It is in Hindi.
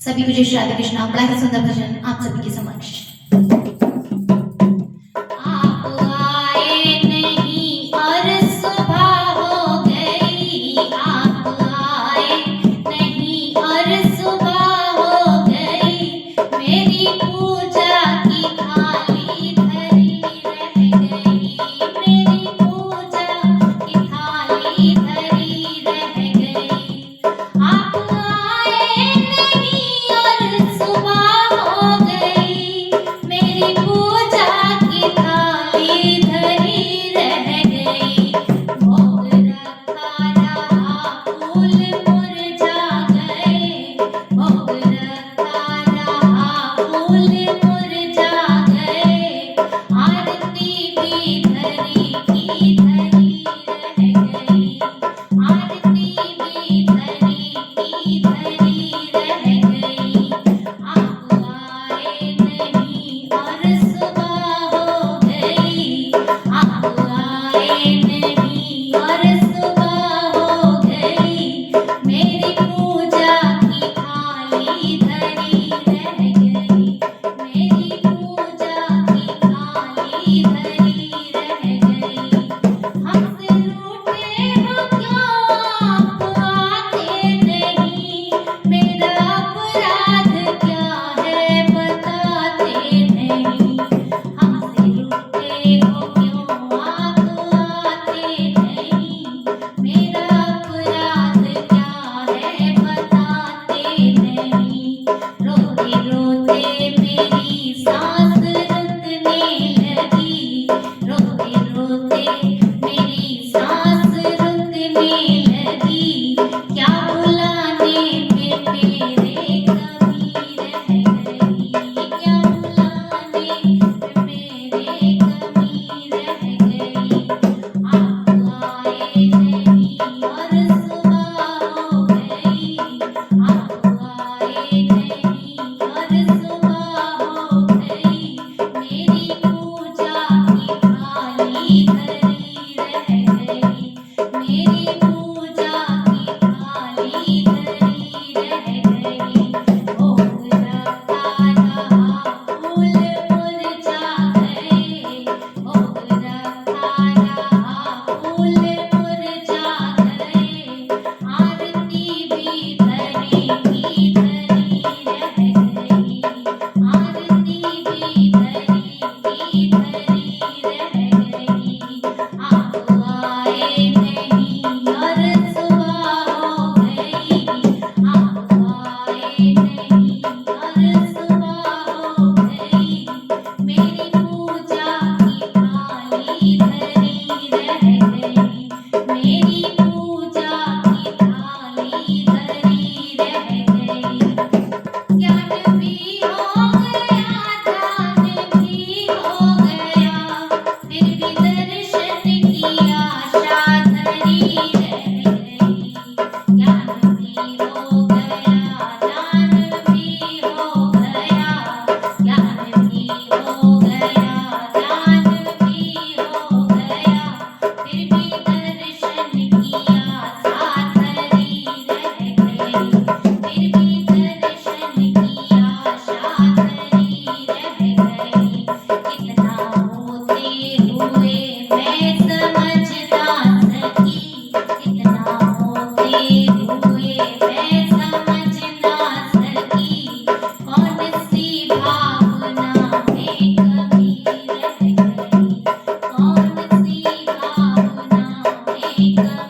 सभी को जय श्री राधे कृष्णा। बड़ा ही सुंदर भजन आप सभी के समक्ष। आप आए नहीं और सुबह हो गई, आप आए नहीं और सुबह हो गई, मेरी पूजा की थाली धरी रह गई, मेरी पूजा की थाली धरी रह गई। आप आए नहीं और सुबह हो गई, मेरी पूजा की थाली धरी रह गई। भोग रखा रहा फूल मुरझा गए, भोग रखा रहा फूल मुरझा गए, आरती भी धरी की धरी रह गई, आरती भी धरी की धरी रह गई। आप आए नहीं और सुबह हो गई, आप आए नहीं और सुबह हो गई, मेरी पूजा की थाली धरी रह गई, मेरी पूजा की थाली धरी रह गई। हमसे रूठे हो क्यों आप आते नहीं, मेरा अपराध क्या है बताते नहीं। हमसे रूठे हो क्यों आप आते नहीं, मेरा अपराध क्या है बताते नहीं। रोते रोते मेरी सांस रुकने लगी, रोते रोते मेरी सांस रुकने लगी, क्या बुलाने पे मेरे कमी रह गई, क्या बुलाने पे मेरे कमी रह गई। आप आए नहीं और सुबह हो गई, आप आए नहीं और सुबह हो गई, मेरी पूजा की थाली धरी रह गई, मेरी पूजा की थाली धरी रह गई। भोग रखा रहा फूल मुरझा गए, भोग रखा रहा फूल मुरझा गए, आरती भी धरी की धरी रह गई, आरती भी धरी की धरी रह गई। आप आए नहीं और सुबह हो गई, आप आए नहीं और सुबह हो गई, मेरी पूजा की थाली धरी रह गई, मेरी पूजा की थाली धरी रह गई। ज्ञान भी हो गया, ध्यान भी हो गया, फिर भी दर्शन की आशा धरी रह गई। ज्ञान भी हो गया, ध्यान भी हो गया, ज्ञान भी हो गया, ध्यान भी हो गया, फिर भी दर्शन की आशा धरी रह गई, फिर भी दर्शन की आशा धरी रह गई। कितना होते हुए मैं समझ ना सकी, कितना होते हुए मैं समझ ना सकी, कौन सी भावना में कमी रह गई, कौन सी भावना में कमी